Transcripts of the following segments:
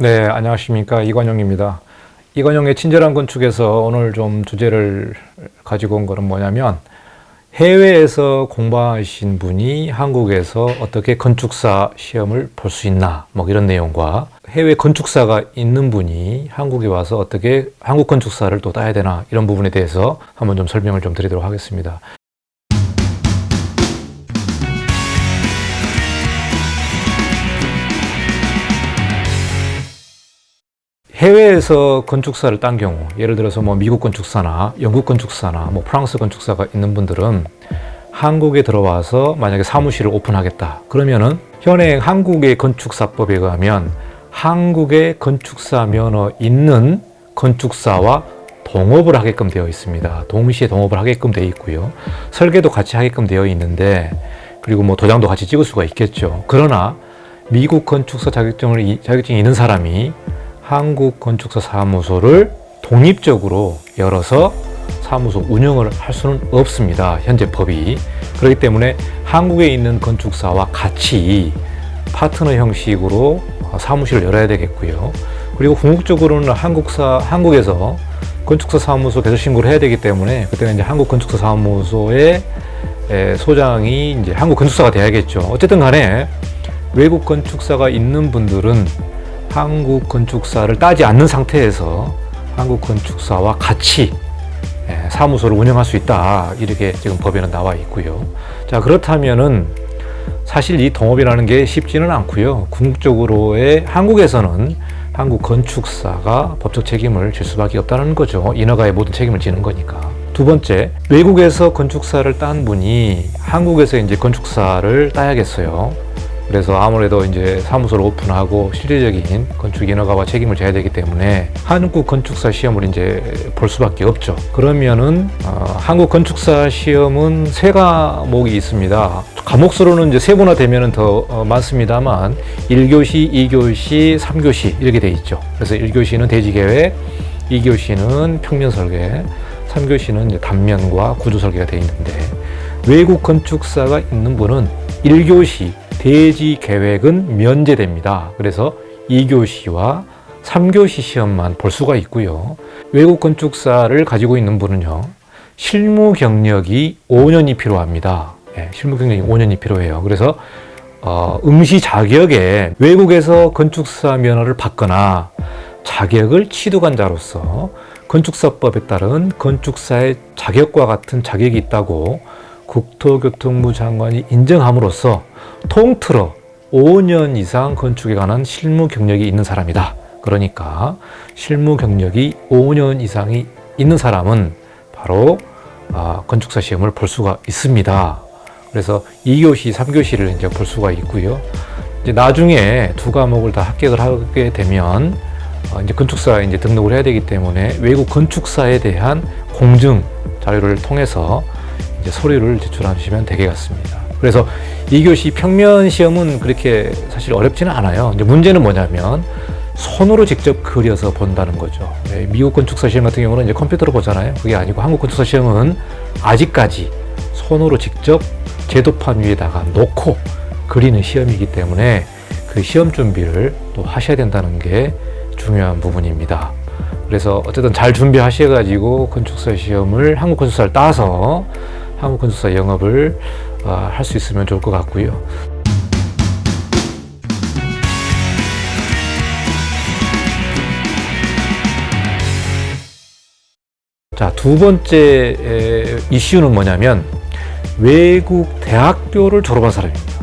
네, 안녕하십니까. 이관용입니다. 이관용의 친절한 건축에서 오늘 좀 주제를 가지고 온 거는 뭐냐면, 해외에서 공부하신 분이 한국에서 어떻게 건축사 시험을 볼 수 있나, 뭐 이런 내용과 해외 건축사가 있는 분이 한국에 와서 어떻게 한국 건축사를 또 따야 되나, 이런 부분에 대해서 한번 좀 설명을 좀 드리도록 하겠습니다. 해외에서 건축사를 딴 경우, 예를 들어서 뭐 미국 건축사나 영국 건축사나 뭐 프랑스 건축사가 있는 분들은 한국에 들어와서 만약에 사무실을 오픈하겠다. 그러면은 현행 한국의 건축사법에 의하면 한국의 건축사 면허 있는 건축사와 동업을 하게끔 되어 있습니다. 동시에 동업을 하게끔 되어 있고요. 설계도 같이 하게끔 되어 있는데, 그리고 뭐 도장도 같이 찍을 수가 있겠죠. 그러나 미국 건축사 자격증이 있는 사람이 한국 건축사 사무소를 독립적으로 열어서 사무소 운영을 할 수는 없습니다. 현재 법이. 그렇기 때문에 한국에 있는 건축사와 같이 파트너 형식으로 사무실을 열어야 되겠고요. 그리고 궁극적으로는 한국에서 건축사 사무소 개설 신고를 해야 되기 때문에, 그때는 이제 한국 건축사 사무소의 소장이 이제 한국 건축사가 돼야겠죠. 어쨌든 간에 외국 건축사가 있는 분들은 한국 건축사를 따지 않는 상태에서 한국 건축사와 같이 사무소를 운영할 수 있다, 이렇게 지금 법에는 나와 있고요. 자, 그렇다면은 사실 이 동업이라는 게 쉽지는 않고요. 궁극적으로의 한국에서는 한국 건축사가 법적 책임을 질 수밖에 없다는 거죠. 인허가의 모든 책임을 지는 거니까. 두 번째, 외국에서 건축사를 딴 분이 한국에서 이제 건축사를 따야겠어요. 그래서 아무래도 이제 사무소를 오픈하고 실질적인 건축 인허가와 책임을 져야 되기 때문에 한국 건축사 시험을 이제 볼 수밖에 없죠. 그러면은 한국 건축사 시험은 세 과목이 있습니다. 과목수로는 이제 세분화되면은 더 많습니다만 1교시, 2교시, 3교시 이렇게 돼 있죠. 그래서 1교시는 대지계획, 2교시는 평면 설계, 3교시는 이제 단면과 구조 설계가 돼 있는데, 외국 건축사가 있는 분은 1교시 대지 계획은 면제됩니다. 그래서 2교시와 3교시 시험만 볼 수가 있고요. 외국 건축사를 가지고 있는 분은요, 실무 경력이 5년이 필요합니다. 실무 경력이 5년이 필요해요. 그래서 응시 자격에 외국에서 건축사 면허를 받거나 자격을 취득한 자로서 건축사법에 따른 건축사의 자격과 같은 자격이 있다고 국토교통부 장관이 인정함으로써 통틀어 5년 이상 건축에 관한 실무 경력이 있는 사람이다. 그러니까 실무 경력이 5년 이상이 있는 사람은 바로 건축사 시험을 볼 수가 있습니다. 그래서 2교시, 3교시를 이제 볼 수가 있고요. 이제 나중에 두 과목을 다 합격을 하게 되면 이제 건축사에 이제 등록을 해야 되기 때문에 외국 건축사에 대한 공증 자료를 통해서 이제 서류를 제출하시면 되겠습니다. 그래서 2교시 평면 시험은 그렇게 사실 어렵지는 않아요. 이제 문제는 뭐냐면 손으로 직접 그려서 본다는 거죠. 미국 건축사 시험 같은 경우는 이제 컴퓨터로 보잖아요. 그게 아니고 한국 건축사 시험은 아직까지 손으로 직접 제도판 위에다가 놓고 그리는 시험이기 때문에 그 시험 준비를 또 하셔야 된다는 게 중요한 부분입니다. 그래서 어쨌든 잘 준비하셔가지고 건축사 시험을, 한국 건축사를 따서 한국 건축사 영업을 할 수 있으면 좋을 것 같고요. 자, 두 번째 이슈는 뭐냐면 외국 대학교를 졸업한 사람입니다.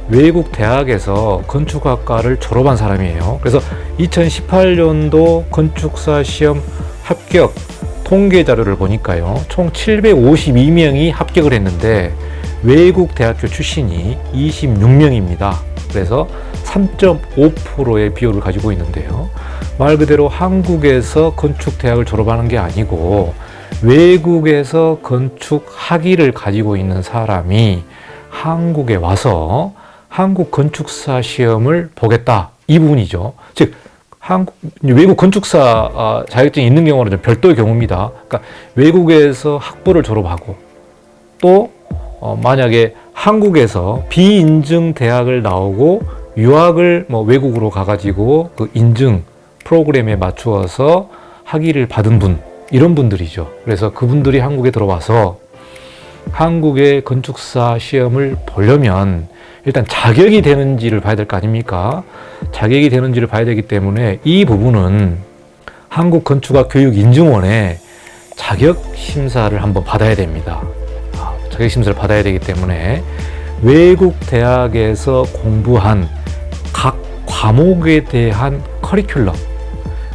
외국 대학에서 건축학과를 졸업한 사람이에요. 그래서 2018년도 건축사 시험 합격 통계 자료를 보니까요, 총 752명이 합격을 했는데 외국 대학교 출신이 26명입니다. 그래서 3.5%의 비율을 가지고 있는데요. 말 그대로 한국에서 건축대학을 졸업하는 게 아니고 외국에서 건축 학위를 가지고 있는 사람이 한국에 와서 한국 건축사 시험을 보겠다, 이 부분이죠. 즉 외국 건축사 자격증이 있는 경우는 좀 별도의 경우입니다. 그러니까 외국에서 학부를 졸업하고 또 만약에 한국에서 비인증 대학을 나오고 유학을 외국으로 가가지고 그 인증 프로그램에 맞추어서 학위를 받은 분, 이런 분들이죠. 그래서 그분들이 한국에 들어와서 한국의 건축사 시험을 보려면 일단 자격이 되는지를 봐야 될 거 아닙니까? 자격이 되는지를 봐야 되기 때문에 이 부분은 한국건축학교육인증원에 자격심사를 한번 받아야 됩니다. 자격심사를 받아야 되기 때문에 외국 대학에서 공부한 각 과목에 대한 커리큘럼,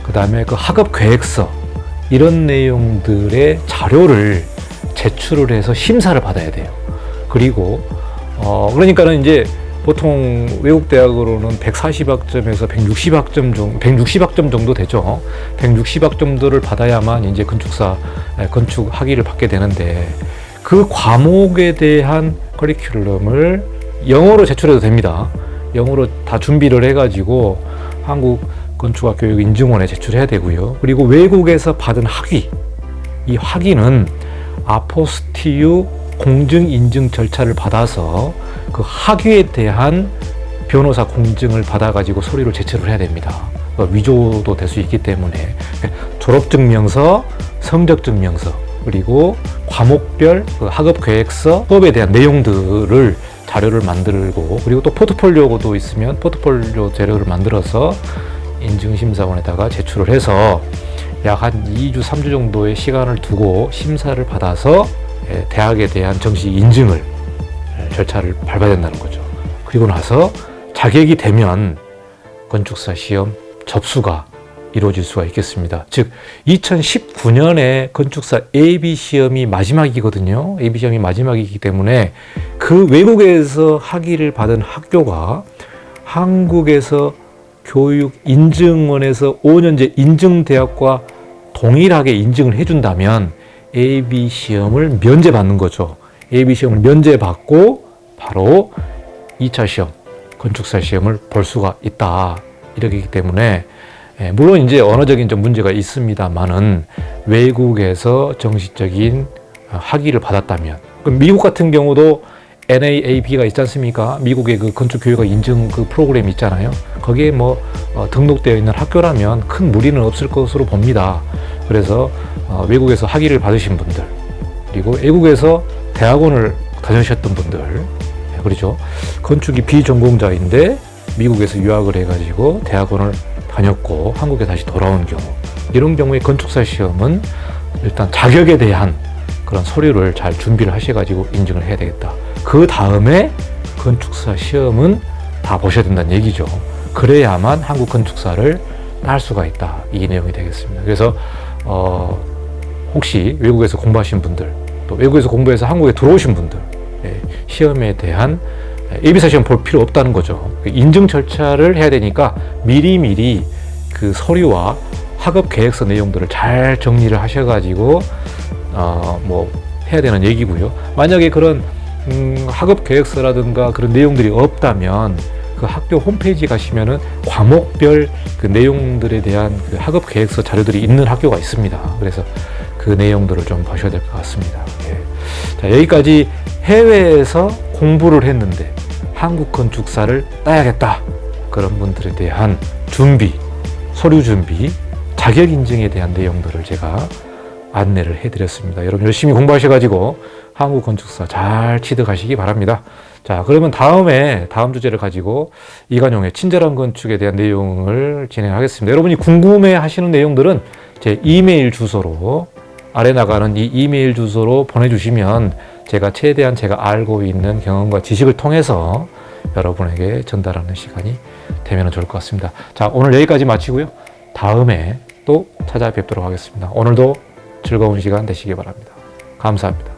그 다음에 그 학업 계획서, 이런 내용들의 자료를 제출을 해서 심사를 받아야 돼요. 그리고 그러니까는 이제 보통 외국 대학으로는 140학점에서 160학점 정도 되죠. 160학점들을 받아야만 이제 건축 학위를 받게 되는데, 그 과목에 대한 커리큘럼을 영어로 제출해도 됩니다. 영어로 다 준비를 해가지고 한국 건축학교육인증원에 제출해야 되고요. 그리고 외국에서 받은 학위, 이 학위는 아포스티유 공증인증 절차를 받아서 그 학위에 대한 변호사 공증을 받아가지고 서류를 제출을 해야 됩니다. 위조도 될 수 있기 때문에 졸업증명서, 성적증명서, 그리고 과목별 그 학업계획서, 수업에 대한 내용들을 자료를 만들고, 그리고 또 포트폴리오도 있으면 포트폴리오 자료를 만들어서 인증심사원에다가 제출을 해서 약 한 2주, 3주 정도의 시간을 두고 심사를 받아서 대학에 대한 정식 인증을 절차를 밟아야 된다는 거죠. 그리고 나서 자격이 되면 건축사 시험 접수가 이루어질 수가 있겠습니다. 즉 2019년에 건축사 AB 시험이 마지막이거든요. AB 시험이 마지막이기 때문에 그 외국에서 학위를 받은 학교가 한국에서 교육인증원에서 5년제 인증대학과 동일하게 인증을 해준다면 AB 시험을 면제받는 거죠. AB 시험을 면제받고 바로 2차 시험, 건축사 시험을 볼 수가 있다. 이러기 때문에 물론 이제 언어적인 좀 문제가 있습니다만은 외국에서 정식적인 학위를 받았다면, 미국 같은 경우도 NAAB가 있지 않습니까? 미국의 그 건축교육과 인증 그 프로그램 있잖아요. 거기에 등록되어 있는 학교라면 큰 무리는 없을 것으로 봅니다. 그래서 외국에서 학위를 받으신 분들, 그리고 외국에서 대학원을 다니셨던 분들, 그렇죠. 건축이 비전공자인데 미국에서 유학을 해가지고 대학원을 다녔고 한국에 다시 돌아온 경우, 이런 경우에 건축사 시험은 일단 자격에 대한 그런 서류를 잘 준비를 하셔가지고 인증을 해야 되겠다. 그 다음에 건축사 시험은 다 보셔야 된다는 얘기죠. 그래야만 한국 건축사를 딸 수가 있다. 이 내용이 되겠습니다. 그래서 혹시 외국에서 공부하신 분들, 또 외국에서 공부해서 한국에 들어오신 분들, 시험에 대한 예비사 시험 볼 필요 없다는 거죠. 인증 절차를 해야 되니까 미리미리 그 서류와 학업 계획서 내용들을 잘 정리를 하셔가지고 해야 되는 얘기고요. 만약에 그런 학업 계획서라든가 그런 내용들이 없다면 그 학교 홈페이지 가시면은 과목별 그 내용들에 대한 그 학업 계획서 자료들이 있는 학교가 있습니다. 그래서 그 내용들을 좀 보셔야 될 것 같습니다. 자, 여기까지 해외에서 공부를 했는데 한국 건축사를 따야겠다, 그런 분들에 대한 준비, 서류 준비, 자격 인증에 대한 내용들을 제가 안내를 해드렸습니다. 여러분 열심히 공부하셔가지고 한국 건축사 잘 취득하시기 바랍니다. 자, 그러면 다음 주제를 가지고 이관용의 친절한 건축에 대한 내용을 진행하겠습니다. 여러분이 궁금해 하시는 내용들은 제 이메일 주소로, 아래 나가는 이 이메일 주소로 보내주시면 제가 최대한 제가 알고 있는 경험과 지식을 통해서 여러분에게 전달하는 시간이 되면 좋을 것 같습니다. 자, 오늘 여기까지 마치고요. 다음에 또 찾아뵙도록 하겠습니다. 오늘도 즐거운 시간 되시기 바랍니다. 감사합니다.